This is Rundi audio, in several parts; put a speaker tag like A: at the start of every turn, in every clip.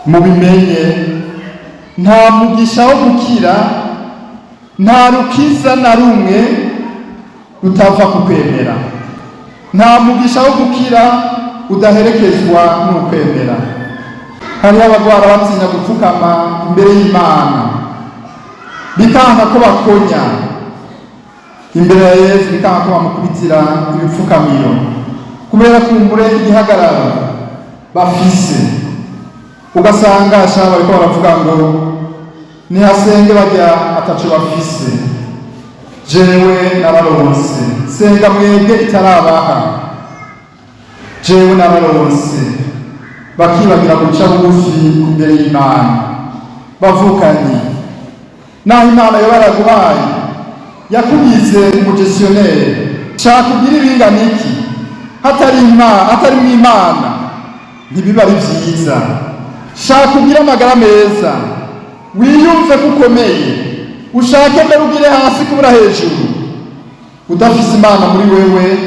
A: mubimenye nta mugisha wo gukira, nta rukiza na rumwe rutava ku kwemera. Nta mugisha wo gukira udaherekezwa n'ukwemera. Hariho abagwara batinya gupfukama imbere y'Imana, bikanka ko bakonya imbere ya Yesu, bikanka ko bamukubitira ibipfukamiro kubera kumbure igihagararo bafise. Ugasanga ashaka bariko baravuga ngo nihasenge bajya ataco bafise, jewe nararonse, senga mwebwe itarabaha, jewe nararonse. Bakibagira guca bugufi imbere y'Imana bavukanye. Naho Imana yoba yaraguhaye yakugize umugestionnaire, shaka kugira ibingana iki hatari mu Imana ntibiba ari vyiza. Shaka kugira amagara meza, wiyumve ko ukomeye, ushake mbere ugire hasi kubura hejuru. Udafise Imana muri wewe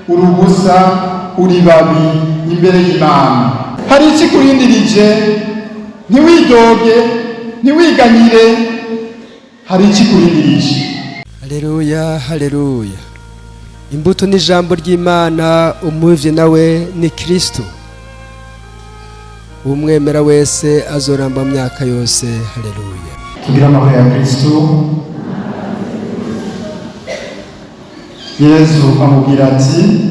A: uri ubusa, uri babi imbere y'Imana. Hari iki kurindirije, ntiwidoge, ntiwiganyire, hari iki kurindirije.
B: Haleluya, haleluya. Imbuto n'ijambo ry'Imana, umuvye nawe ni Kristo. Umwemera wese azoramba mu myaka yose. Haleluya.
A: Tugira amahoro ya Kristo. Yesu amubwira ati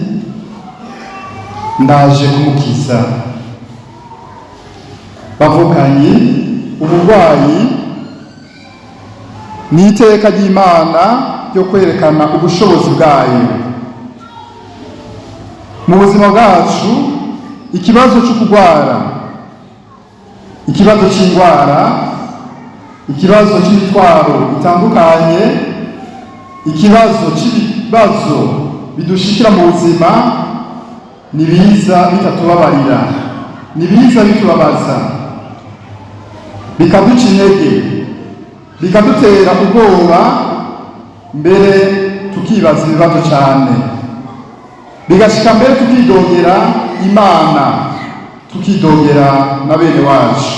A: ndaje kumukiza. Bavukanye, uburwayi ni iteka ry'Imana ryo kwerekana ubushobozi bwayo mu buzima bwacu. Ikibazo cyo kurwara, ikibazo cy'indwara, ikibazo cy'ibitwaro bitandukanye, ikibazo cy'ibibazo bidushikira mu buzima nibiza bitatubabarira, nibiza bitubabaza, bikaduca intege, bikadutera ubwoba, mbere tukibaza ibibazo cyane, bigashika mbere tukidogera Imana, tukidogera na bene wacu.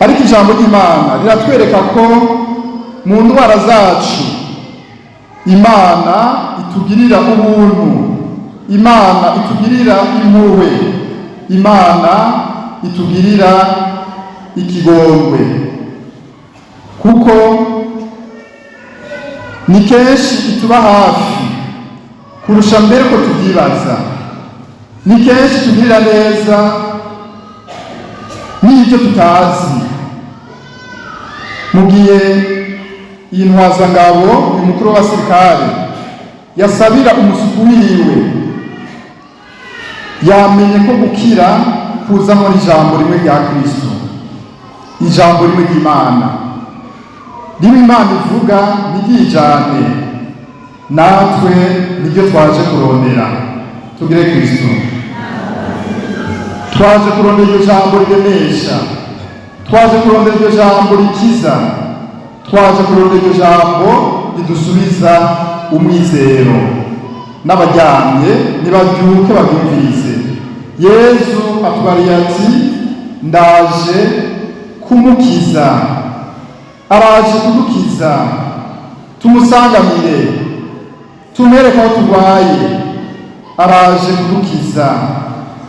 A: Ariko ijambo ry'Imana riratwereka ko mu ndwara zacu Imana itugirira ubuntu, Imana itugirira impuhwe, Imana itugirira ikigongwe, kuko ni kenshi ituba hafi kurusha mbere ko tubyibaza. Ni kenshi tugirira neza n'ibyo tutazi. Mugiye iyi ntwazangabo, uyu mukuru w'abasirikare yasabira umusuku wiwe, yamenye ko gukira kuzamo ijambo rimwe rya Kristo, ijambo rimwe ry'Imana. Rimwe Imana ivuga ntiryijane, natwe niryo twaje kurondera. Tugire Kristo. Twaje kurondera iryo jambo riremesha, twaje kurondera iryo jambo rikiza, twaje kurondera iryo jambo ridusubiza umwizero. N'abaryamye nibabyuke babyumvise. Yesu atwariye ati ndaje kumukiza, araje kudukiza. Tumusangamire, tumwereke aho turwaye. Araje kudukiza,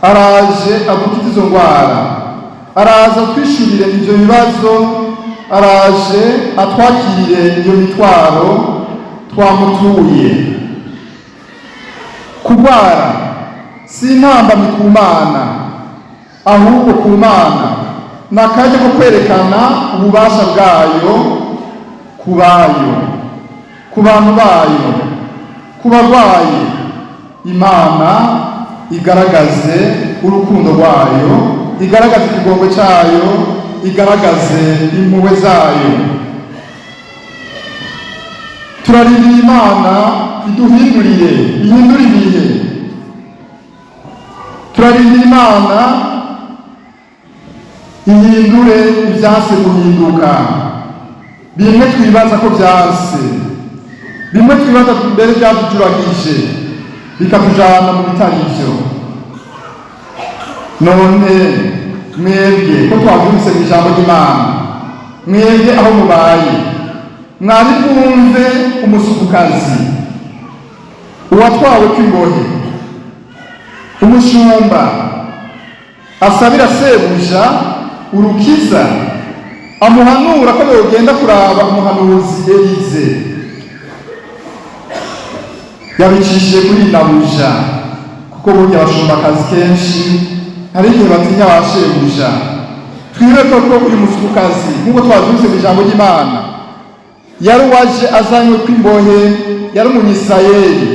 A: araje agukiza izo ndwara, araje atwishurire ibyo bibazo, araje atwakirire iyo mitwaro twamutuye. Kurwara si intambamyi ku Mana, ahubwo ku Mana ni akanya ko kwerekana ububasha bwayo ku bayo, ku bantu bayo, ku barwayi. Imana igaragaze urukundo rwayo, igaragaze ikigongwe cyayo, igaragaze impuhwe zayo. Turarindira Imana iduhindurire, ihindure ibihe. Turarindira Imana ihindure ibyase guhinduka, bimwe twibaza ko byase, bimwe twibaza mbere byadujuragije bikatujana mu bitari byo. None mwebwe ko twavyumvise mu ijambo ry'Imana, mwebwe aho mubaye mwari bwumve umusukukazi, uwatwawe kw'imbohe, umushumba asabira sebuja urukiza, amuhanura ko yogenda kuraba umuhanuzi Elize. Yabicishije kuri nabuja, kuko burya abashumbakazi kenshi hari igihe batinya ba shebuja. Twibe koko uyu musukukazi nk'uko twavyumvise mu ijambo ry'Imana yari uwaje azanywe kw'imbohe, yari umunyisirayeli,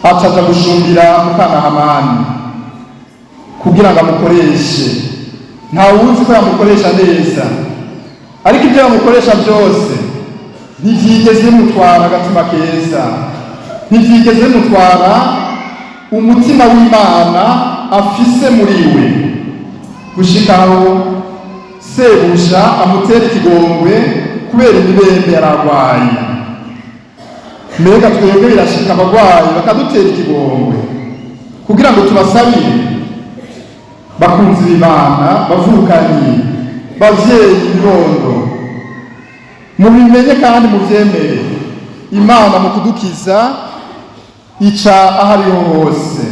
A: acaja gushumbira mukana Hamani kugira ngo amukoreshe. Ntawuzi ko yamukoresha neza, ariko ibyo yamukoresha byose ntivyigeze bimutwara agatima keza, ntivyigeze bimutwara umutima w'Imana afise muri we, gushikaho sebuja amutera ikigongwe kubera imibembe yaragwaye. Mbega twebwe birashika abagwayi bakadutera ikigongwe kugira ngo tubasabire? Bakunzi b'Imana, bavukanye, bavyeyi, bibondo, mubimenye kandi muvyemere, Imana mu kudukiza ica ahariho hose.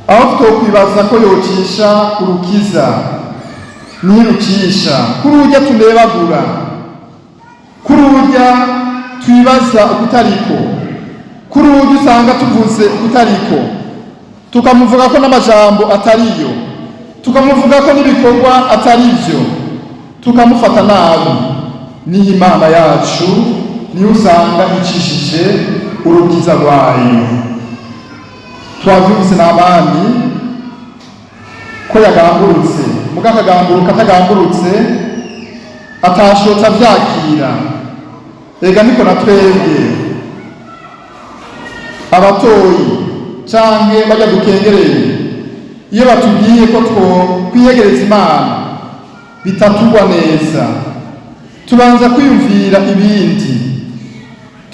A: Aho tutokwibaza ko yocisha urukiza, nirucisha kuri urya tunebagura, kuri urya twibaza ukutariko, kuri urya usanga tuvuze ukutariko, tukamuvuga ko n'amajambo atariyo, tukamuvuga ko n'ibikorwa atarivyo, tukamufata nabi. Niyo Imana yacu niyo usanga icishije urukiza rwayo. Twavyumvise n'abandi ko yagambutse, muga akagamburuka atagambutse atashotse avyakira. Ega niko na twebwe abatoyi canke bajya dukengereye, iyo batubwiye ko kwiyegereza Imana bitatugwa neza, tubanza kwiyumvira ibindi,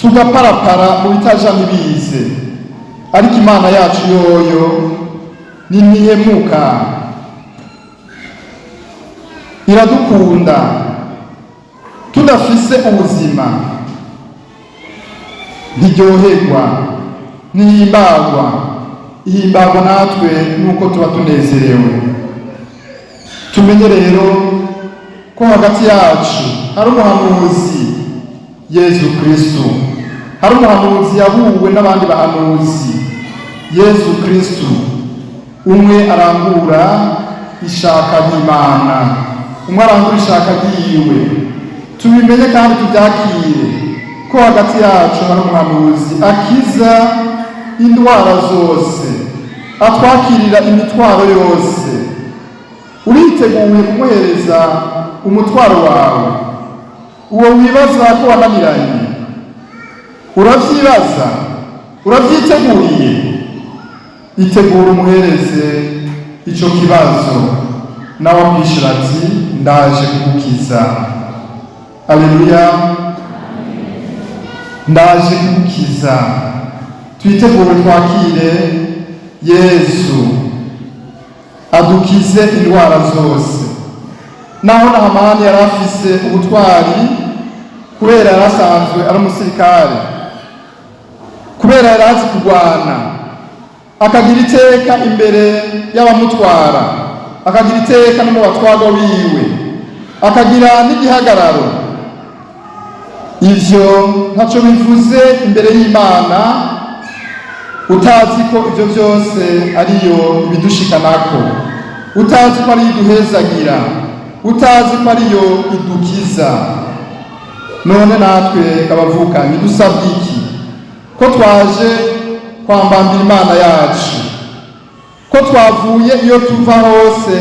A: tugaparapara mu bitaja ntibize. Ariko Imana yacu yoyo ni ntihemuka, iradukunda. Tudafise ubuzima ntiryoherwa, ntihimbagwa, ihimbagwa natwe nuko tuba tunezerewe. Tumenye rero ko hagati yacu hari umuhanuzi, Yesu Kristo. Hari umuhanuzi yahuwe n'abandi bahanuzi, Yesu Kristo. Umwe arangura ishaka ry'Imana, umwe arangura ishaka ryiwe. Tubimenye kandi tubyakire ko hagati yacu hari umuhanuzi akiza indwara zose, atwakirira imitwaro yose. Uriteguye kumuhereza umutwaro wawe, uwo wibaza ko wananiranye? Uravyibaza? Uravyiteguriye? Itegura umuhereze ico kibazo, nawe akwishura ati ndaje kugukiza. Aleluya, ndaje kugukiza. Twitegure twakire Yesu adukize indwara zose. Naho na Hamani yari afise ubutwari kubera yari asanzwe ari umusirikare, kubera yari azi kurwana, akagira iteka imbere y'abamutwara, akagira iteka no mu batwarwa biwe, akagira n'igihagararo. Ivyo ntaco bivuze imbere y'Imana, utazi ko ivyo byose ariyo ibidushikanako, utazi ko ariyo iduhezagira, utazi ko ariyo idukiza. None natwe abavukanye dusabye iki? Ko twaje kwambambira Imana yacu, ko twavuye iyo tuva hose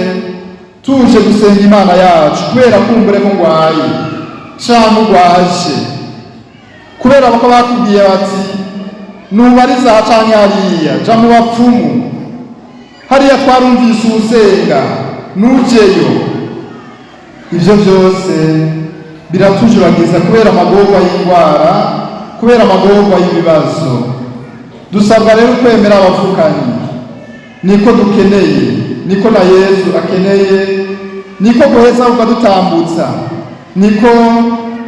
A: tuje gusenga Imana yacu kubera kumbure ko ngwaye canke ugwaje, kubera bako bakubwiye bati nubariza aha canke hariya, ja mu bapfumu, hariya twarumvise usenga nujeyo. Ivyo vyose biratujuragiza kubera amagorwa y'indwara, kubera amagorwa y'ibibazo. Dusabwa rero kwemera abavukanyi, niko dukeneye niko na Yesu akeneye, niko guheza ukadutambutsa, niko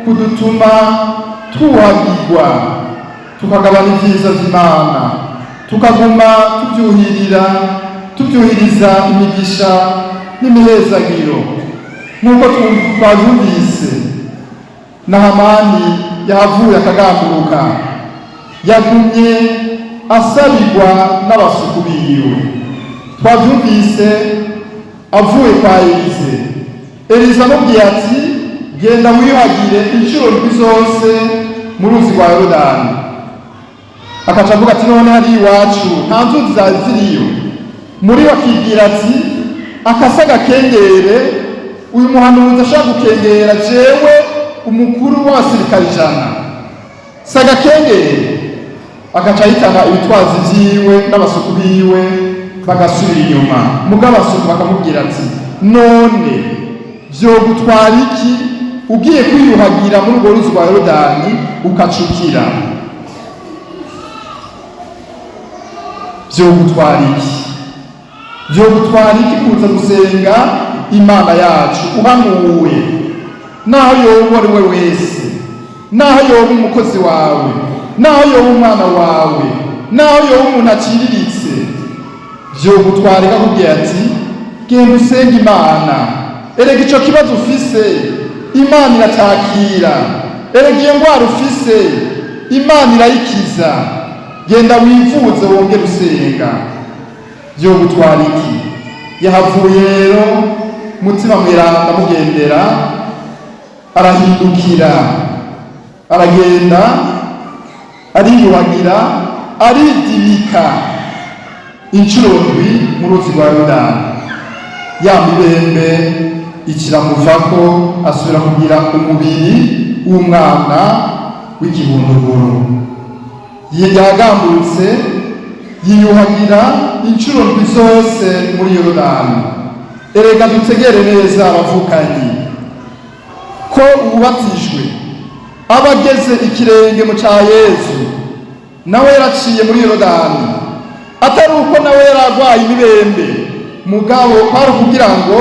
A: kudutuma tuwagirwa tukagabana ivyiza vy'Imana, tukaguma tuvyuhiriza imigisha n'imihezagiro nk'uko twavyumvise. Na Hamani yahavuye akagamburuka, yagumye asabirwa n'abasuku biwe. Twavyumvise avuye kwa Eliza amubwiye ati genda wiyuhagire incuro ndwi zose mu ruzi rwa Yorodani. Akaca avuga ati none hari iwacu nta nzuzi zari ziriyo. Muri we akibwira ati akasa gakengere, uyu muhanuzi ashaka gukengera jewe umukuru w'abasirikari 100, sagakengere. Agaca yitana ibitwazi vyiwe n'abasuku biwe bagasubira inyuma. Mugabo abasuku bakamubwira ati none vyogutwara iki ugiye kwiyuhagira muri urwo ruzi rwa Yorodani ukacukira? Vyogutwara iki kuza gusenga Imana yacu uhanuwe, naho yoba ari we wese, naho yoba umukozi wawe, naho yoba umwana wawe, naho yoba umuntu aciriritse? Vyogutwara ikakubwira ati genda usenga Imana. Erega ico kibazo ufise Imana iracakira, erega iyo ngwara ufise Imana irayikiza, genda wivuze wongere usenga. Vyogutwara iki? Yahavuye rero Mutima Mweranda amugendera, arahindukira, aragenda, ariyuhagira, aridibika incuro ndwi mu ruzi rwa Yorodani. Ya mibembe ikiramuvako, asubira kugira umubiri w'umwana w'ikibunduguru. Yagambutse yiyuhagira incuro ndwi zose muri Yorodani. Erega dutegere neza abavukanyi ko ubatijwe abageze ikirenge mu ca Yesu nawe yaraciye muri Yorodani, atari uko nawe yaragwaye imibembe, mugabo kwari kugira ngo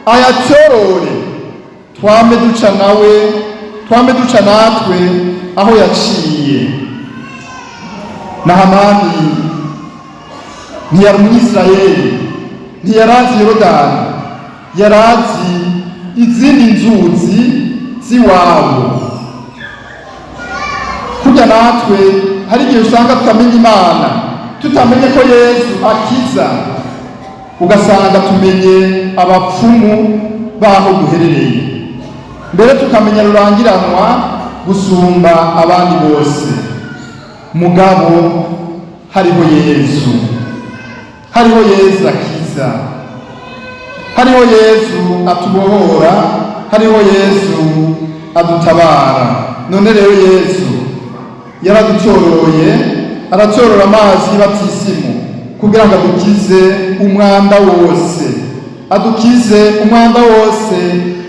A: ayacyorore, twame duca natwe aho yaciye. Na Hamani ntiyari Umwisirayeli, ntiyarazi Yorodani, yarazi izindi nzuzi z'iwabo. Kurya natwe hari igihe usanga tutamenya Imana, tutamenye ko Yesu akiza, ugasanga tumenye abapfumu baho duherereye, mbere tukamenya rurangiranwa gusumba abandi bose. Mugabo hariho Yesu, hariho Yesu akiza, hariho Yesu atubohora, hariho Yesu adutabara. None rero Yesu yaraducyororoye, aracyorora amazi y'abatisimu kugira ngo adukize umwanda wose, adukize umwanda wose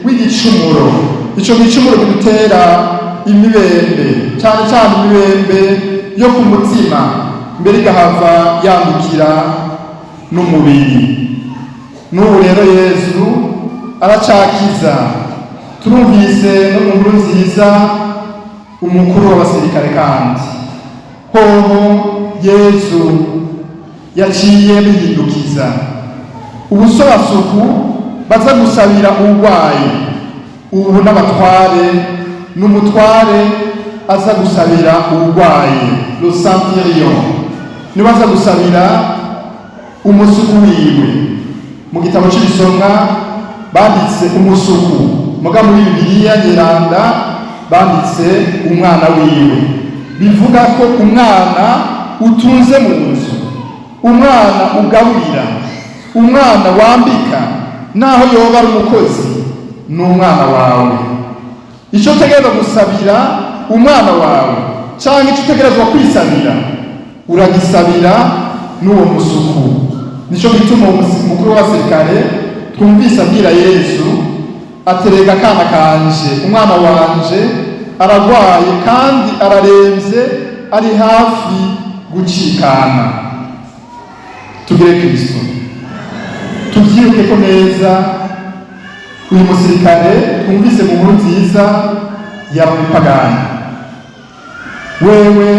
A: w'igicumuro. Ico gicumuro kidutera imibembe, cyane cyane imibembe yo ku mutima, mbere igahava yandukira n'umubiri. N'ubu rero Yesu aracakiza. Turumvise no mu nkuru nziza umukuru w'abasirikare kandi hoho Yesu yaciye bihindukiza. Ubusobasuku baza gusabira urwaye, ubu n'abatware n'umutware aza gusabira urwaye, le centurion niwe aza gusabira umusuku wiwe. Mu gitabo cy'ibisomwa banditse umusuku, muga muri Bibiliya Nyeranda banditse umwana wiwe. Bivuga ko umwana utunze mu nzu, umwana ugaburira, umwana wambika, naho yoba ari umukozi, n'umwana wawe. Icyo utegerezwa gusabira umwana wawe cyangwa icyo utegerezwa kwisabira uragisabira n'uwo musuku. Nico gituma umukuru w'abasirikare twumvise abwira Yesu aterega akana kanje, umwana wanje aragwaye kandi araremvye, ari hafi gucikana. Tugire Kristo. tuvyibuke ko neza uyu musirikare twumvise mu nkuru nziza yaba umupagani. Wewe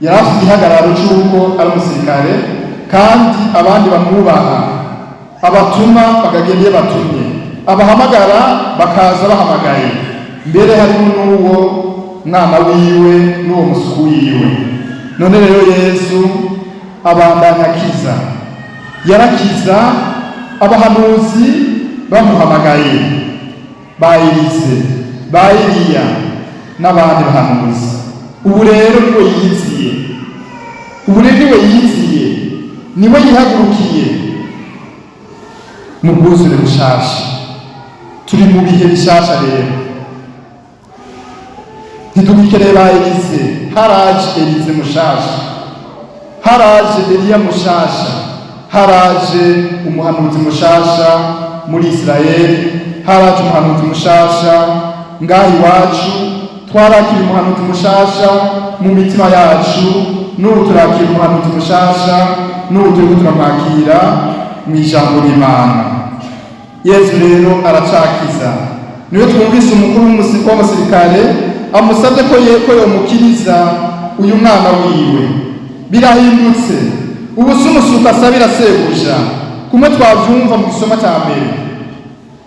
A: yari afite igihagararo c'uko ari umusirikare, kandi abandi bamwubaha, abatuma bakagenda iyo batumye, abahamagara bakaza bahamagaye, mbere harimo n'uwo mwana wiwe n'uwo musuku wiwe. None rero Yesu abandanya akiza, yarakiza abahanuzi bamuhamagaye, ba Elise, ba Eliya n'abandi bahanuzi. Ubu rero niwe yiziye, ubu rero niwe yiziye, niwe yihagurukiye mu bwuzure bushasha. Turi mu bihe bishasha rero, ntitugikeneye ba Elise, haraje Elise mushasha, haraje Eliya mushasha, haraje umuhanuzi mushasha muri Israeli, haraje umuhanuzi mushasha ngaha iwacu, twarakira umuhanuzi mushasha mu mitima yacu, n'ubu turakira umuhanuzi mushasha, n'ubu turiko turamwakira mu ijambo ry'Imana. Yesu rero aracakiza. Niwe twumvise umukuru w'umusirikare amusabye ko yomukiriza uyu mwana wiwe. Birahindutse, ubu si umusuka asabira sebuja kumwe twavyumva mu gisoma cya mbere.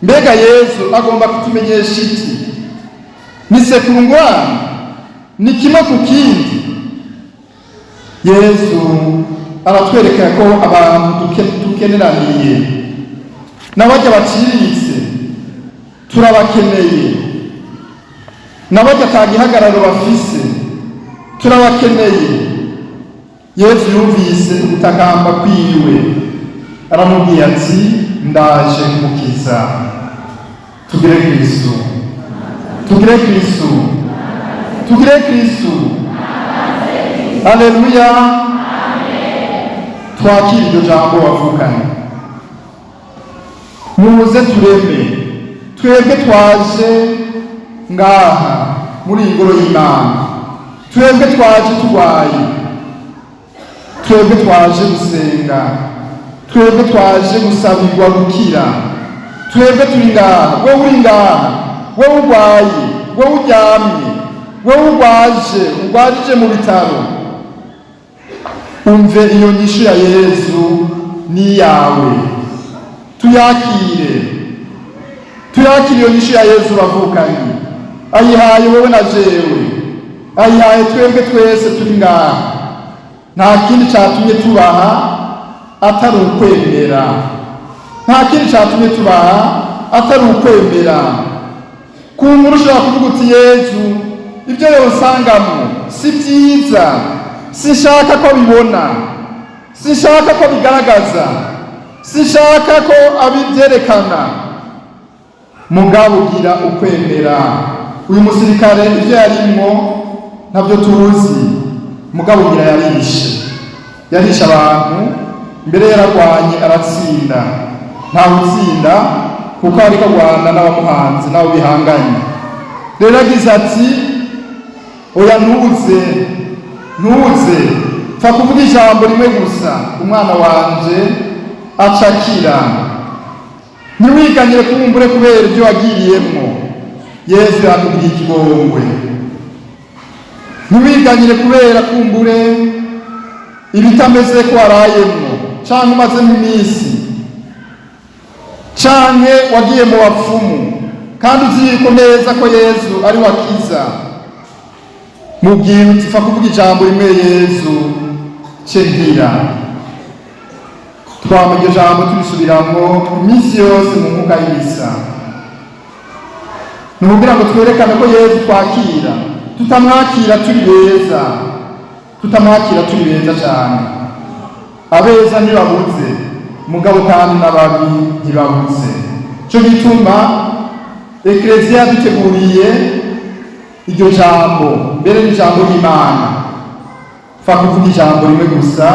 A: Mbega Yesu agomba kutumenyesha iki? Ni sekurungwana? Ni kimwe ku kindi? Yesu aratwereka ko abantu dukeneraniye, n'abajya baciriritse turabakeneye, n'abajya ata gihagararo bafise turabakeneye. Yesu yumvise gutakamba kwiwe, aramubwiye ati ndaje kumukiza. Tugire Kristo, tugire Kristo, tugire Kristo. Haleluya. Twakira iryo jambo wavukanye, muze tureme. Twebwe twaje ngaha muri ingoro y'Imana, twebwe twaje turwaye, twebwe twaje gusenga, twebwe twaje gusabirwa gukira, twebwe turi ngaha. Wowe uri ngaha, wowe urwaye, wowe uryamye, wowe urwajije mu bitaro, umve iyo nyishu ya Yesu ni yawe. Tuyakire, tuyakire iyo nyishu ya Yesu bavukanye, ayihaye wowe na jewe, ayihaye twebwe twese turi ngaha. Nta kindi cyatumye tubaha atari ukwemera, nta kindi cyatumye tubaha atari ukwemera. Kumbura ushobora kuvuga uti Yesu ibyo yosangamo si byiza, sinshaka ko bibona, sinshaka ko bigaragaza, sinshaka ko abibyerekana. Mugabo ugira ukwemera. Uyu musirikare ibyo yarimwo ntabyo tuzi, mugabo ugira yarishe abantu, mbere yaragwanye aratsinda. Ntawe utsinda kuko ariko Rwanda n'abamuhanze nabo bihanganye. Rero agize ati oya ntuze pfa kuvuga ijambo rimwe gusa, umwana wanje acakira. Ntiwiganyire kumbure kubera ibyo wagiriyemo. Yesu yakugiriye ikigongwe. Ntiwiganyire kubera kumbure ibitameze ko warayemo, canke umazemo iminsi, canke wagiye mu bapfumu, kandi uzi ko neza ko Yesu ari wakiza. Mubwire uti pfa kuvuga ijambo rimwe Yesu cendira. Twama iryo jambo tubisubiramwo iminsi yose mu mwuka y'imisa. Ni ukugira ngo twerekane ko Yesu twakira, tutamwakira turi beza, tutamwakira turi beza cyane. Abeza ntibabuze, mugabo kandi n'ababi ntibabuze. Cyo gituma Ekleziya yaduteguriye iryo jambo, mbere n'ijambo ry'Imana. Pfa kuvuga ijambo rimwe gusa,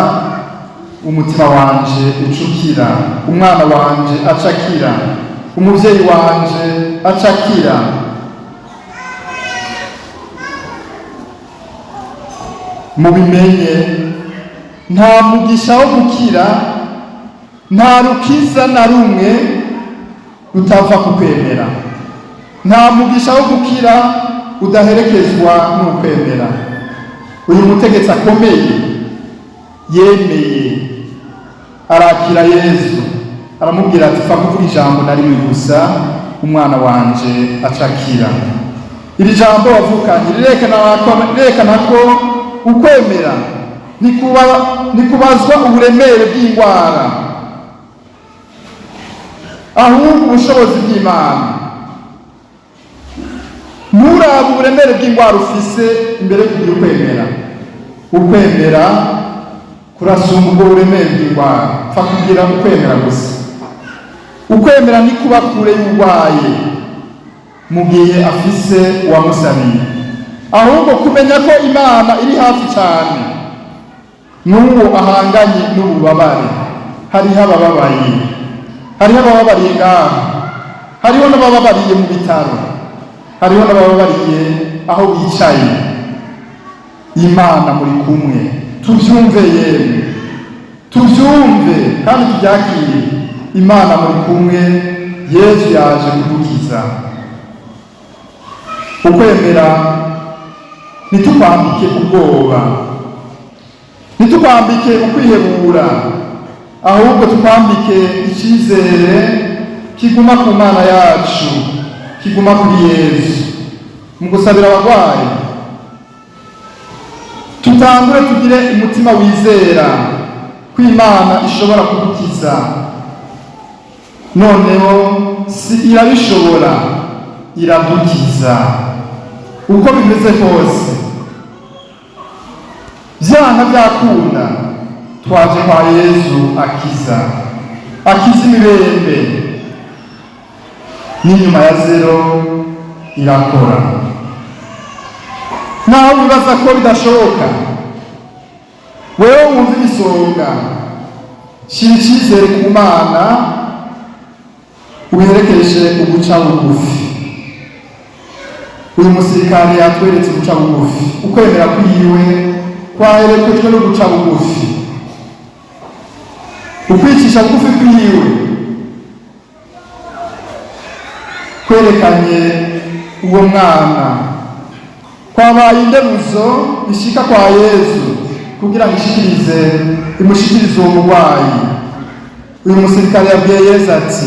A: umutima wanje ucukira, umwana wanje acakira, umuvyeyi wanje acakira. Mubimenye, nta mugisha wo gukira nta rukiza na rumwe rutava ku kwemera, nta mugisha wo gukira udaherekezwa n'ukwemera. Uyu mutegetsi akomeye yemeye arakira Yesu, aramubwira ati fa kuvuga ijambo na rimwe gusa umwana wanje acakira. Iri jambo wavukanye rirerekana ko ukwemera nikubazwa uburemere bw'indwara, ahubwo ubushobozi bw'Imana. Nturaba uburemere bw'indwara ufise imbere yo kugira ukwemera. Ukwemera kurasumba ubwo buremere bw'indwara, pfa kugira ukwemera gusa. Ukwemera ni kuba kure y'urwaye mu gihe afise uwamusabiye, ahubwo kumenya ko Imana iri hafi cyane n'uwo ahanganye n'ububabare. Hariho abababaye, hariho abababariye ngaho, hariho n'abababariye mu bitaro, hariho n'abababariye aho bicaye. Imana muri kumwe, tubyumve yemwe, tubyumve kandi tubyakire. Imana muri kumwe, Yesu yaje kudukiza. Ukwemera nitukwambike ubwoba, nitukwambike ukwihebura, ahubwo tukwambike icyizere kiguma ku Mana yacu, kiguma kuri Yesu. Mu gusabira abarwayi tutangure tugire umutima wizera ko Imana ishobora kudukiza. Noneho si irabishobora, iradukiza uko bimeze kose. Byanga byakunda, twaje kwa Yesu akiza imibembe, n'inyuma ya zero irakora. Naho wibaza ko bidashoboka, wewe wumva ibisonga, shira icyizere ku Mana, uherekeje uguca bugufi. Uyu musirikare yatweretse uguca bugufi. Ukwemera kwiwe kwaherekejwe no guca bugufi. Ukwicisha bugufi kwiwe kwerekanye uwo mwana kwabaye inderuzo ishika kwa Yesu kugira ngo imushikirize uwo murwayi. Uyu musirikare yabwiye Yesu ati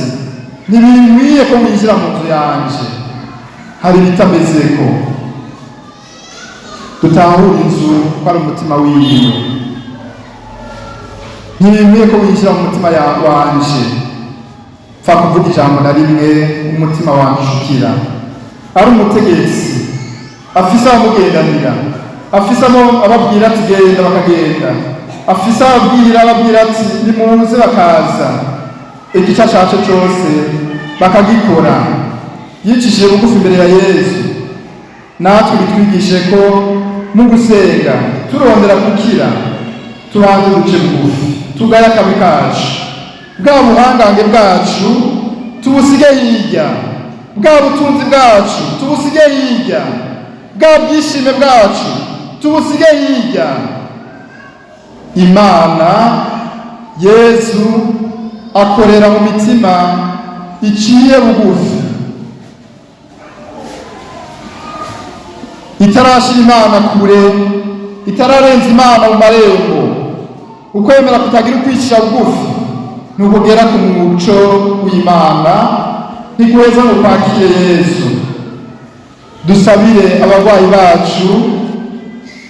A: ntibikwiye ko winjira mu nzu yanje, hari ibitamezeko. Dutahura inzu ko ari umutima wiwe. Ntibikwiye ko winjira mu mutima wanje, pfa kuvuga ijambo na rimwe umutima wanje ushukira. Ari umutegetsi afise abamugendanira, afise ababwira ati genda bakagenda, afise ababwira ati nimuze bakaza, igice ashatse cyose bakagikora. Yicishije bugufi imbere ya Yesu. Natwe bitwigishe ko mu gusenga turondera gukira tubanze duce bugufi, tugaya akabi kacu, bwa buhangange bwacu tubusige hirya, bwa butunzi bwacu tubusige hirya, bwa bwishime bwacu tubusige hirya. Imana Yesu akorera mu mitima iciye bugufi, itarashira Imana kure, itararenza Imana mu marembo. Ukwemera kutagira ukwicisha bugufi nukugera ku muco w'Imana, nikuweza ngo kwakire Yesu. Dusabire abarwayi bacu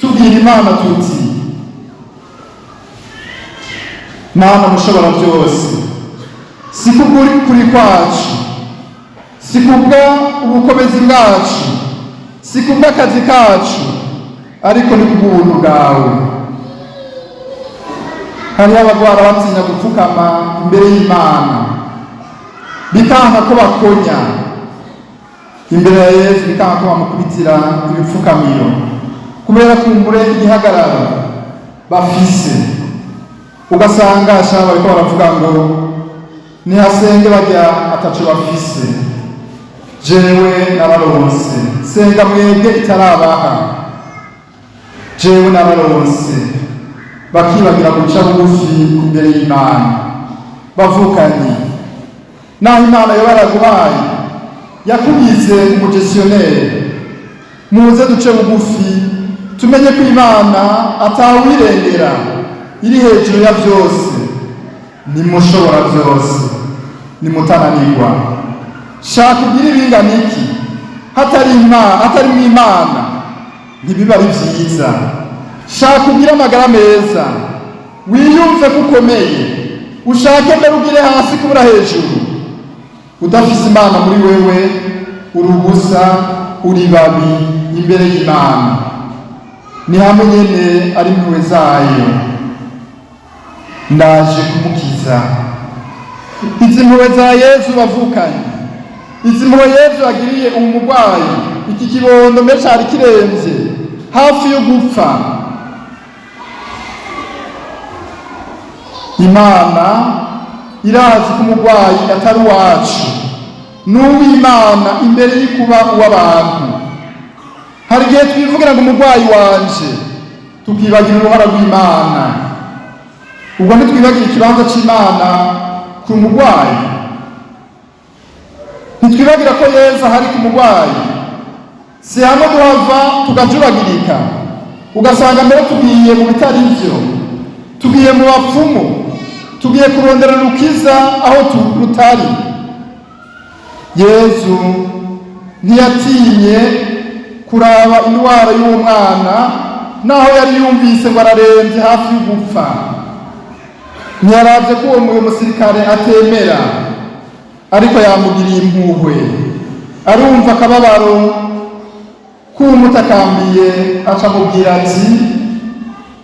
A: tubwira Imana tuti Mana mushobora byose, si kubw'ukuri kwacu, si kubwa ubukomezi bwacu, si kubw'akazi kacu, ariko ni kubw'ubuntu bwawe. Hariho abagwara batinya gupfukama imbere y'Imana, bikanka ko bakonya imbere ya Yesu, bikanka ko bamukubitira ibipfukamiro kubera kumbure igihagararo bafise. Ugasanga ashaka bariko baravuga ngo nihasenge bajya ataco bafise. Jewe nararonse, senga mwebwe itarabaha. Jewe nararonse. Bakibagira guca bugufi imbere y'Imana, bavukanye, naho Imana yoba yaraguhaye yakugize umugestionnaire, muze duce bugufi tumenye ko Imana atawirengera, iri hejuru ya byose, nimushobora byose, nimutananirwa. Shaka ugira ibingana iki hatari mu Imana ntibiba ari byiza. Shaka ugira amagara meza, wiyumve ko ukomeye, ushake mbere ugire hasi kubura hejuru. Udafise Imana muri wewe uri ubusa, uri babi imbere y'Imana. Ni hamwe nyene ari impuhwe zayo ndaje kumukiza. Izi mpuhwe za Yesu bavukanye, izi mpuhwe Yesu agiriye umurwayi, iki kibondo mbere cari kiremvye hafi yo gupfa. Imana irazi ko umurwayi atari uwacu, n'uw'Imana imbere y'ikuba uw'abantu. Hari igihe twivugira ngo umurwayi wanje, tukibagira uruhara rw'Imana. Ubwo ntitwibagira ikibanza c'Imana ku murwayi, ntitwibagira ko Yesu ahari ku murwayi. Si hamwe duhava tukajuragirika, ugasanga mbere tugiye mu bitari byo, tugiye mu bapfumu, tugiye kurondera rukiza aho rutari. Yesu ntiyatinye kuraba indwara y'uwo mwana, naho yari yumvise ngo ararembye hafi yo gupfa. Ntiyaravye ko uwo musirikare atemera, ariko yamugiriye impuhwe. Arumva akababaro k'umutakambiye, aca amubwira ati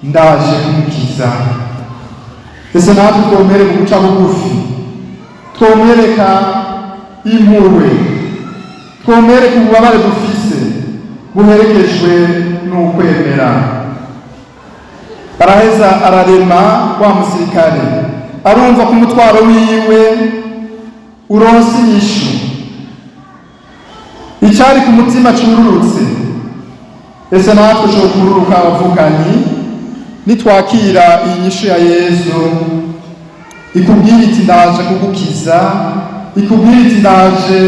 A: ndaje kumukiza. Ese natwe twomere mu guca bugufi, twomwereka impuhwe, twomwereka ububabare dufise buherekejwe n'ukwemera. Araheza ararema wa musirikare, arumva ko umutwaro wiwe uronse inyishu. Icari ku mutima cururutse. Ese natwe cyo kururuka abavukanyi, nitwakira iyi nyishu ya Yesu ikubwira iti ndaje kugukiza, ikubwira iti ndaje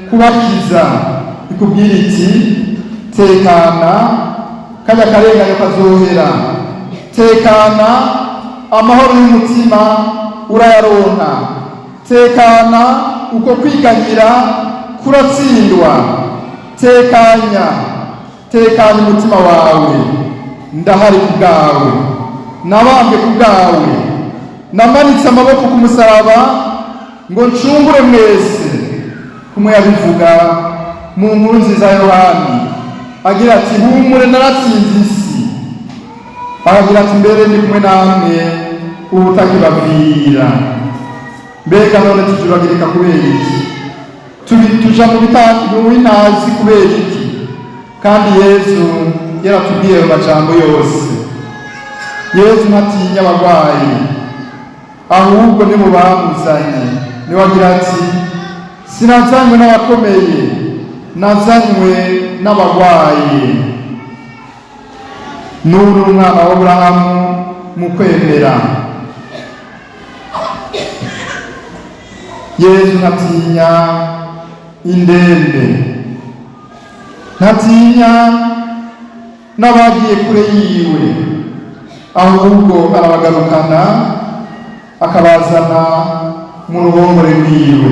A: kubakiza, ikubwira iti tekana, kajya karengayo kazohera, tekana, amahoro y'umutima urayaronka, tekana, uko kwiganyira kuratsindwa, tekanya umutima wawe, ndahari ku bwawe, nabambwe ku bwawe, namanitse amaboko ku musaraba ngo ncungure mwese. Kumwe yabivuga mu nkuru nziza ya Yohani, agira ati humure naratsinze isi. Aragira ati mbere ndi kumwe namwe ubutakibabwira. Mbega none tujuragirika kubera iki? Tuja mu binazi kubera iki? Kandi Yesu yaratubwiye mu majambo yose. Yesu ntatinya abarwayi, ahubwo ni mu bamuzanye. Niwe agira ati sinazanywe n'abakomeye, nazanywe n'abarwayi. Nuri umwana wa Aburahamu mu kwemera. Yesu ntatinya indembe, ntatinya n'abagiye kure yiwe, ahubwo arabagarukana akabazana mu ruhongore rwiwe.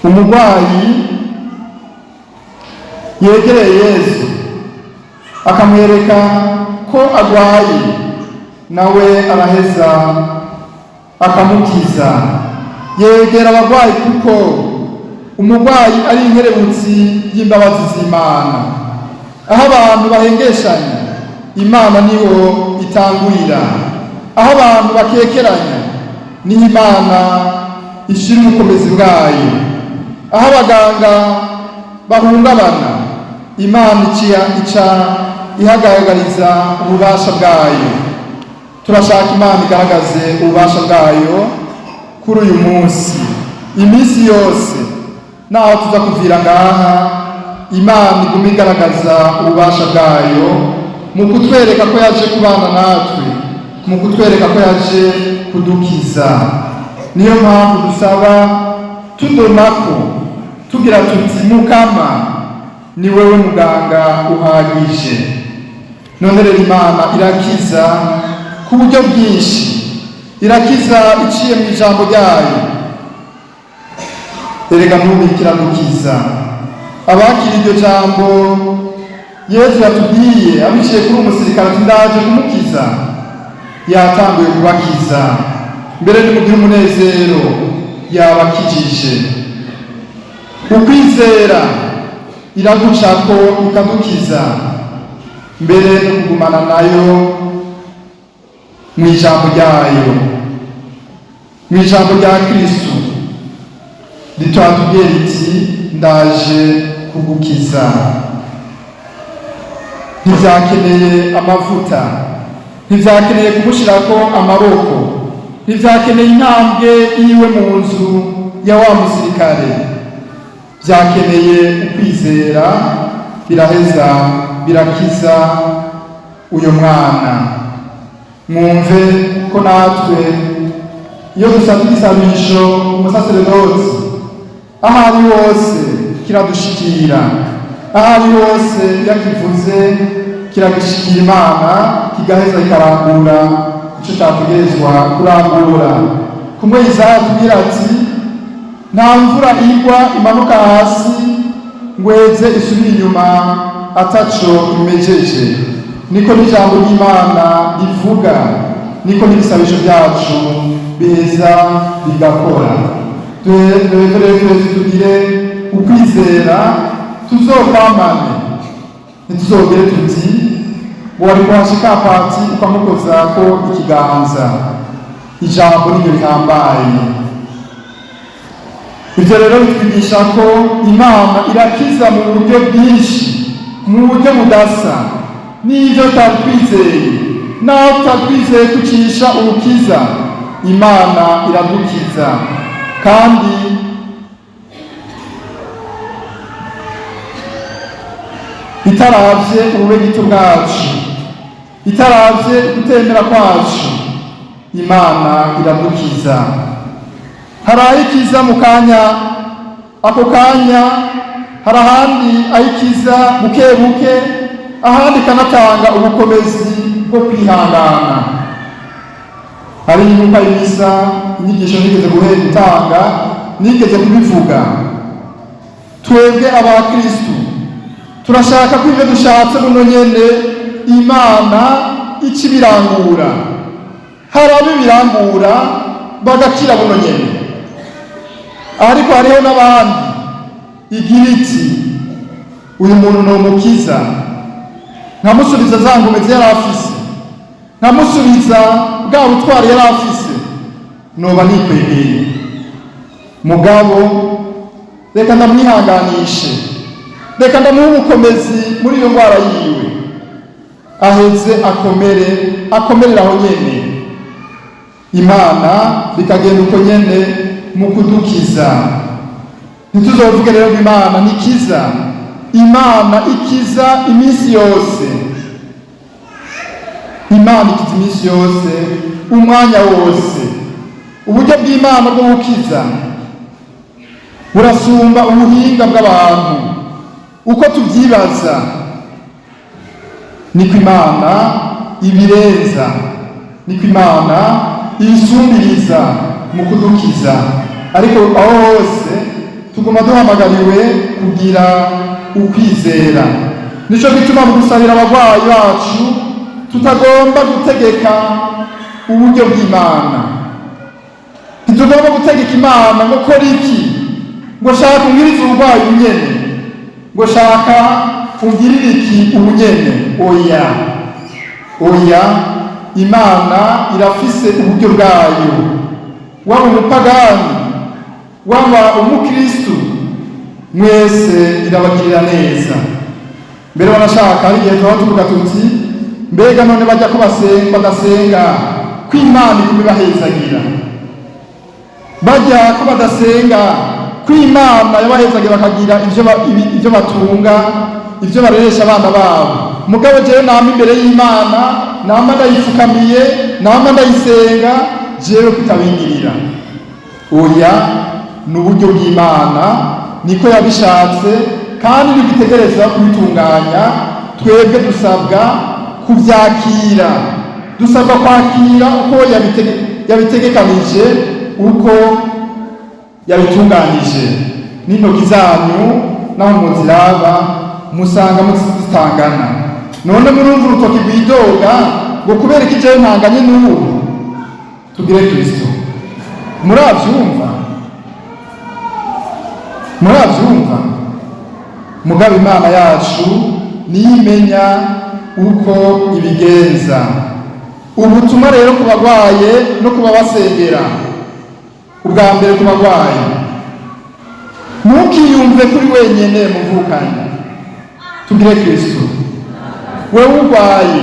A: Umurwayi yegereye Yesu akamwereka ko agwaye, nawe araheza akamukiza. Yegera abarwayi kuko umurwayi ari inkerebutsi y'imbabazi z'Imana. Aho abantu bahengeshanya, Imana niho itangurira. Aho abantu bakekeranya, niho Imana ishira ubukomezi bwayo. Aho abaganga bahungabana, Imana ica ihagaragariza ububasha bwayo. Turashaka Imana igaragaze ububasha bwayo kuri uyu munsi, iminsi yose. Naho tuza kuvira ngaha, Imana iguma igaragaza ububasha bwayo mu kutwereka ko yaje kubana natwe, mu kutwereka ko yaje kudukiza. Niyo mpamvu dusaba tudonako tugira tuti Mukama ni wewe muganga uhagije. None rero Imana irakiza ku buryo bwinshi, irakiza iciye mu ijambo ryayo. Erega n'ubu kiradukiza. Abakira iryo jambo Yesu yatubwiye abiciye kuri umusirikare ndaje kumukiza, yatanguye kubakiza. Mbere nimugire umunezero yabakijije. Ukwizera iragucako ikadukiza, mbere no kugumana nayo mu ijambo ryayo, mu ijambo rya Kristo ritwatubwiye riti ndaje kugukiza. Ntivyakeneye amavuta, ntivyakeneye kumushirako amaboko, ntivyakeneye intambwe iwe mu nzu ya wa musirikare. Vyakeneye ukwizera, biraheza birakiza uyo mwana. Mwumve ko natwe iyo dusabye igisabisho umusaseredoti aho ari hose kiradushikira, aho ari hose yakivuze kiragishikira Imana, kigaheza kikarangura ico categerezwa kurangura. Kumwe Isaya atubwira ati nta mvura igwa imanuka hasi ngweze isubira inyuma ataco imejeje. Niko n'ijambo ry'Imana rivuga, niko n'ibisabisho byacu beza bigakora. Tugire ukwizera, tuzokwamane, ntituzogere tuti ngo wari kuhashika pati ukamukozako ikiganza. Ijambo niryo rihambaye. Ivyo rero bitwigisha ko Imana irakiza mu buryo bwinshi, mu buryo budasa n'ivyo tatwizeye. Naho tatwizeye kucisha urukiza, Imana iradukiza. Kandi itaravye ububegito bwacu, itaravye gutemera kwacu, Imana iradukiza. Hari ayikiza mu kanya, ako kanya hari ahandi ayikiza buke buke, ahandi kanatanga ubukomezi bwo kwihangana. Hari inyuka y'imisa inyigisho nigeze guhera gutanga, nigeze kubivuga. Twebwe abakristu turashaka ko ivyo dushatse buno nyene Imana ikibirangura. Hari abibirangura bagakira buno nyene, ariko hariho n'abandi igira iti uyu muntu ni umukiza, nkamusubiza za ngomezi yari afise, nkamusubiza bwa butwari yari afise, noba nikwegeye. Mugabo reka ndamwihanganishe, reka ndamuhe ubukomezi muri iyo ndwara yiwe, aheze akomerera aho nyene. Imana bikagenda uko nyene mu kudukiza. Ntituzovuge rero Imana nikiza. Imana ikiza iminsi yose. Imana ikiza iminsi yose, umwanya wose. Uburyo bw'Imana bwo gukiza burasumba ubuhinga bw'abantu. Uko tubyibaza niko Imana ibirenza, niko Imana ibisumbiriza mu kudukiza. Ariko aho hose tuguma duhamagariwe kugira ukwizera. Nico gituma mu gusabira abagwayi bacu tutagomba gutegeka uburyo bw'Imana. Ntitugomba gutegeka Imana ngo kora iki, ngo shaka ungirize uburwayi ubunyene, ngo shaka ungirire iki ubunyene. Oya, oya, Imana irafise uburyo bwayo. Waba umupagani, waba umukristu, mwese irabagirira neza. Mbere banashaka hari igihe tuba tuvuga tuti mbega none bajya ko badasenga ko Imana ikubibahezagira, bajya ko badasenga ko Imana yabahezagira bakagira ivyo batunga, ivyo bareresha abana babo. Mugabo jewe nama imbere y'Imana, nama ndayifukamiye, nama ndayisenga jewe kutabingirira. Oya, ni uburyo bw'Imana, niko yabishatse kandi nibitegereza kubitunganya. Twebwe dusabwa kubyakira, dusabwa kwakira uko yabitegekanije, uko yabitunganije. N'intoki zanyu naho muziraba musanga muzitangana. None murumva urutoki rwidoga ngo kubera ko ije ntanganye n'ubu. Tugire Kristo. Muravyumva mugabo Imana yacu niyimenya uko ibigenza. Ubutumwa rero ku bagwaye no kuba basengera. Ubwa mbere ku bagwaye, ntukiyumve kuri wenyene muvukanye. Tugire Kristo. Wewe urwaye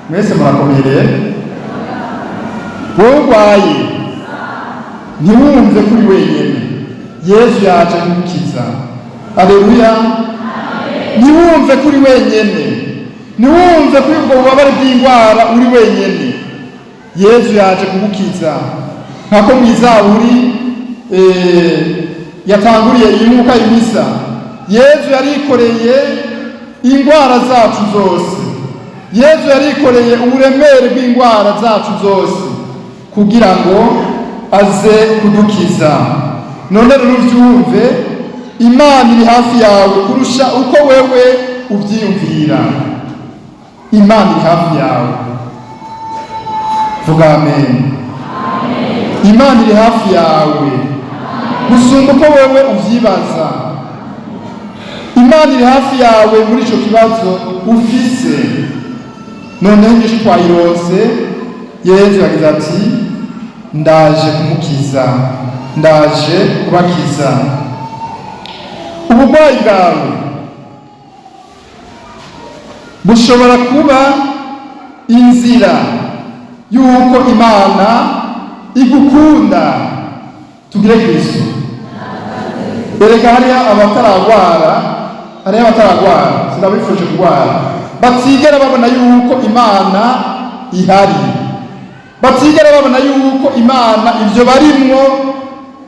A: mwese murakomeye. Wewe urwaye ntiwumve kuri wenyene, Yesu yaje kugukiza. Aleluya. Ntiwumve kuri wenyene, ntiwumve kuri ubwo bubabare bw'indwara uri wenyene. Yesu yaje kugukiza. Nkako mw'Izaburi yatanguriye imuka imisa, Yesu yarikoreye indwara zacu zose. Yesu yarikoreye uburemere bw'indwara zacu zose kugira ngo aze kudukiza. None rero uvyumve, Imana iri hafi yawe kurusha uko wewe uvyiyumvira. Imana iri hafi yawe. Vuga amen. Imana iri hafi yawe gusumba uko wewe uvyibaza. Imana iri hafi yawe muri ico kibazo ufise. Noneho inyishu twayironse, Yesu yagize ati ndaje kumukiza, ndaje kubakiza. Uburwayi bwawe bushobora kuba inzira y'uko Imana igukunda. Tugire Kristo. Erega hariya abataragwara sinabifuje kurwara, batigera babona yuko Imana ihari, batigera babona yuko Imana ivyo barimwo,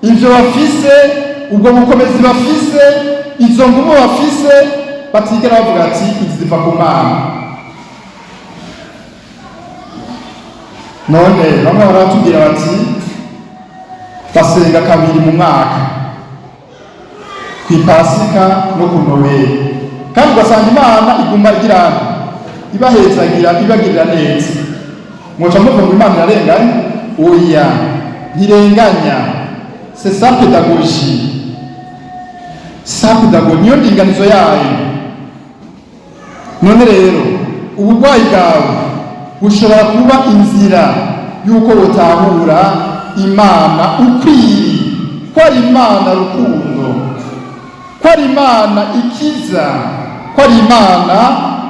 A: ivyo bafise, ubwo bukomezi bafise, izo ngumu bafise, batigera bavuga ati iziva ku Mana. None bamwe baratubwira bati basenga kabiri mu mwaka, kw'Ipasika no ku Noweli, kandi ugasanga Imana iguma ibahezagira, ibagirira neza. Mwoca muvuga ngo Imana irarenganya? Oya, ntirenganya. C'est sa pédagogie. Sa pédagogie niyo ndinganizo yayo. None rero uburwayi bwawe bushobora kuba inzira y'uko wotahura Imana ukwiriye, ko ari Imana rukundo, ko ari Imana ikiza, ko ari Imana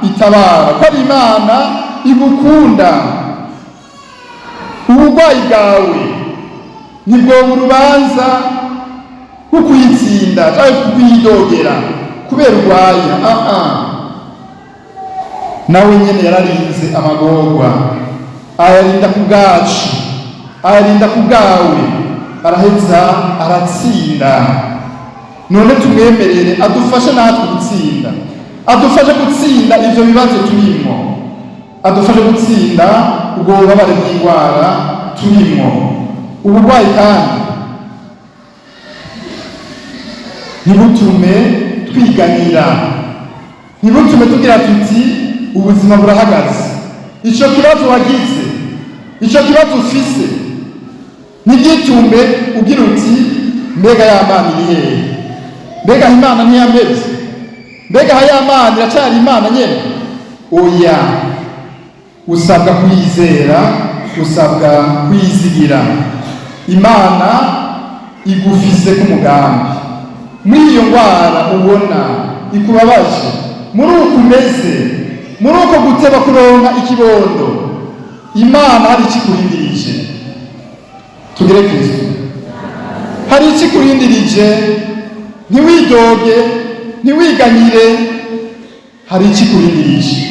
A: itabara, ko ari Imana igukunda. Uburwayi bwawe nibwo urubanza rwo kuyitsinda cyangwa kuyidogera kubera urwaye. Nawe nyene yararinze amagorwa, ayarinda ku bwacu, ayarinda ku bwawe, araheza aratsinda. None tumwemerere adufashe natwe gutsinda, adufashe gutsinda ivyo bibazo turimo, adufashe gutsinda ubwo bubabare bw'indwara turimo. Uburwayi kandi ntibutume twiganira, ntibutume tugira tuti ubuzima burahagaze. Ico kibazo wagize, ico kibazo ufise, ntigitume ugira uti mbega ya Mana iri hehe, mbega Imana ntiyameze, mbega ya Mana iracari Imana nyene. Oya, usabwa kuyizera, usabwa kuyizigira. Imana igufise ku mugambi. Muri iyo ndwara ubona ikubabaje, muri uko umeze, muri uko guteba kuronka ikibondo, Imana hari ikikurindirije. Tugire Kristo. Hari ikikurindirije, ntiwidoge, ntiwiganyire, hari ikikurindirije.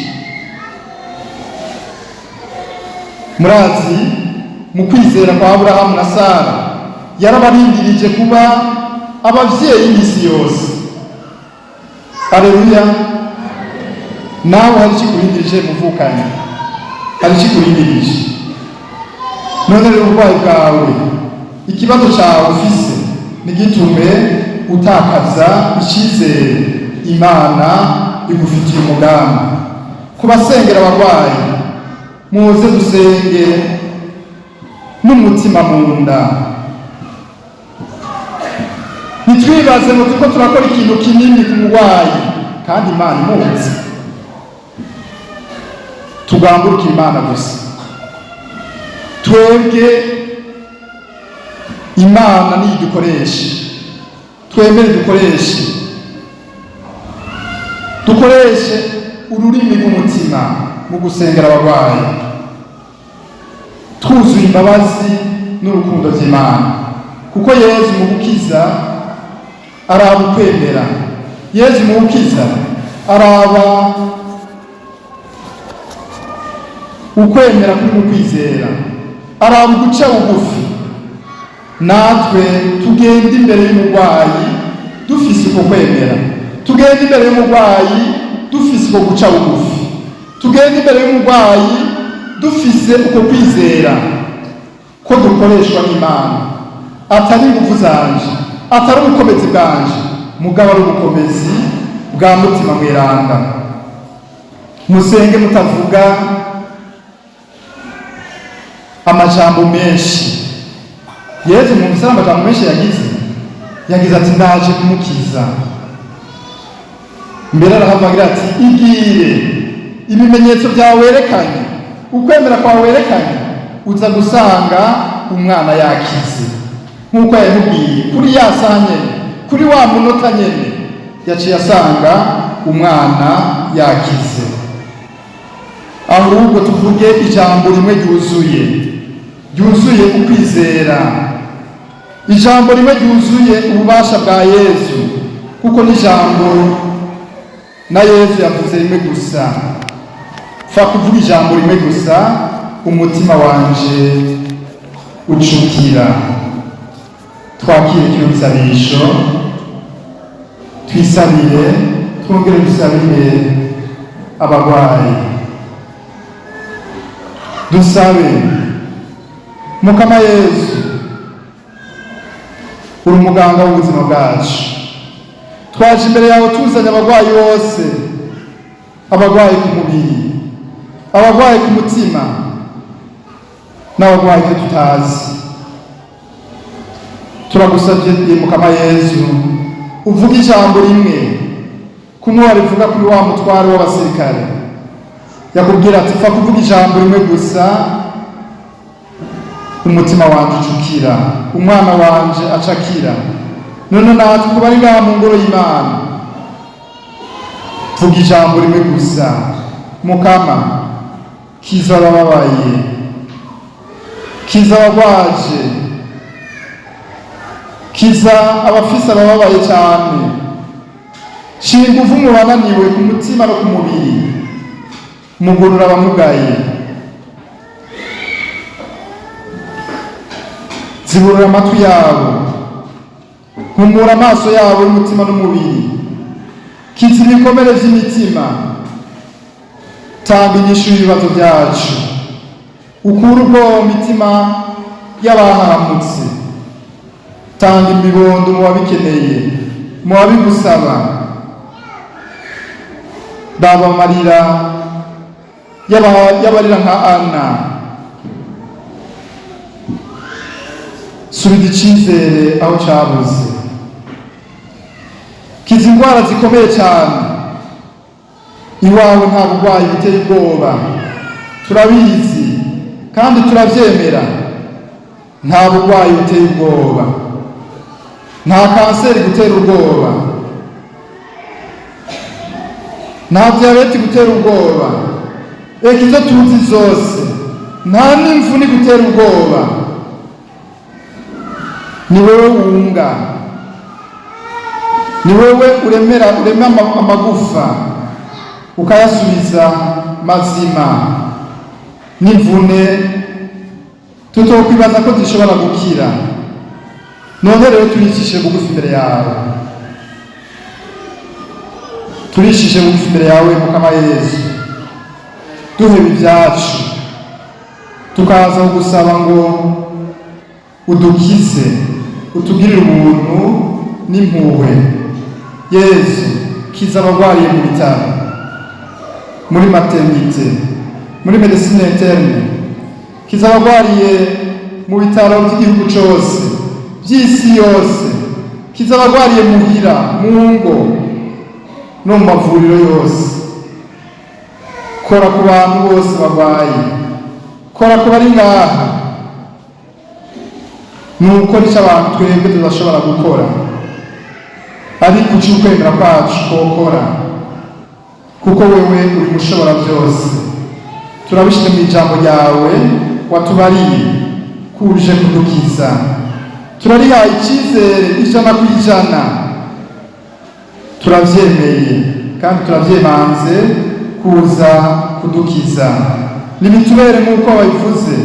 A: murazi mu kwizera kwa Aburahamu na Sara yarabarindirije kuba abavyeyi y'isi yose. Aleluya. Nawe hari ikikurindirije muvukanye, hari ikikurindirije. None rero uburwayi bwawe, ikibazo cyawe ufise nigitume utakaza icyizere Imana igufitiye umugambi. Kubasengera abarwayi, muze dusenge n'umutima mu nda. Nitwibaze ngo tuko turakora ikintu kinini ku murwayi kandi Imana imuzi. Tugamburuke Imana gusa. Twebwe Imana niyo dukoresha. Twemere dukoreshe ururimi rw'umutima mu gusengera abarwayi, twuzuye imbabazi n'urukundo by'Imana, kuko Yesu mu gukiza araba ukwemera. Yesu mu gukiza araba ukwemera kuri mu kwizera, araba uguca bugufi. Natwe tugenda imbere y'umurwayi dufise uko kwemera, tugenda imbere y'umurwayi dufise uko guca bugufi, tugenda imbere y'umurwayi dufise uko kwizera ko dukoreshwa n'Imana, atari ingufu zanje, atari ubukomezi bwanje, mugabo ari ubukomezi bwa mutima mweranda. Musenge mutavuga amajambo menshi. Yesu mu musara amajambo menshi yagize ati ndaje kumukiza. Mbere arahavugira ati igire ibimenyetso byawe werekanye, ukwemera kwawe werekanye, uza gusanga umwana yakize. Nk'uko yamubwiye kuri ya saha nyene, kuri wa munota nyene yaciye asanga umwana yakize. Ahubwo tuvuge ijambo rimwe ryuzuye ukwizera, ijambo rimwe ryuzuye ububasha bwa Yesu, kuko n'ijambo na Yesu yavuze rimwe gusa. Fa kuvuga ijambo rimwe gusa, umutima wanje ucukira. Twakire kino gisabisho, twisabire, twongere dusabire abarwayi. Dusabe. Mukama Yesu, uri umuganga w'ubuzima bwacu. Twaje imbere yawe tuzanye abarwayi bose, abarwayi ku mubiri, abarwayi ku mutima, n'abarwayi ko tutazi. Turagusabye Mukama Yesu, uvuga ijambo rimwe kumwe warivuga kuri wa mutware w'abasirikare, yakubwira ati fa kuvuga ijambo rimwe gusa, umutima wanje ucukira, umwana wanje acakira. None natwe kuba ari ngaha mu ngoro y'Imana, vuga ijambo rimwe gusa. Mukama, kiza abababaye, kiza abagwaje, kiza abafise abababaye cyane. Shira ingufu mu bananiwe ku mutima no ku mubiri, mugorora abamugaye, ziburura amatwi yabo, humura amaso yabo y'umutima n'umubiri, kiza ibikomere vy'imitima, tanga inyishu y'ibibazo byacu, ukura ubwoba mu mitima y'abahahamutse, tanga imibondo mu babikeneye, mu babigusaba. Daba amarira y'abarira nka Ana, subiza icyizere aho cyabuze, kiza indwara zikomeye cyane. Iwawe nta burwayi biteye ubwoba, turabizi kandi turabyemera. Nta burwayi buteye ubwoba, nta kanseri gutera ubwoba, nta diyabete gutera ubwoba, eka izo tuzi zose, nta n'imvune gutera ubwoba. Ni wewe wunga, ni wewe urema amagufa ukayasubiza mazima, n'imvune tutokwibaza ko zishobora gukira. None rero turicishe bugufi imbere yawe, turishije bugufi imbere yawe Mukama Yesu, duheba ibyacu tukaza gusaba ngo udukize, utugirire ubuntu n'impuhwe. Yesu, kiza abagwariye mu bitaro, muri maternité, muri medecine interne, kiza abagwariye mu bitaro by'igihugu cyose, by'isi yose, kiza abagwariye muhira, mu ngo no mu mavuriro yose. Kora ku bantu bose barwaye, kora ku bari ngaha, nuko nicyo abantu twebwe tudashobora gukora, ariko uca ukwemera kwacu kokora, kuko wewe uri mushobora byose. Turabishyize mu ijambo ryawe watubariye kuje kudukiza, turarihaye icyizere 100%, turabyemeye kandi turabyemanze kuza kudukiza. Nibitubere nk'uko wabivuze,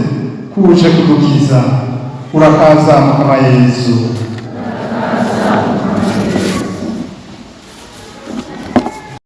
A: kuje kudukiza. Urakaza Mukama Yesu.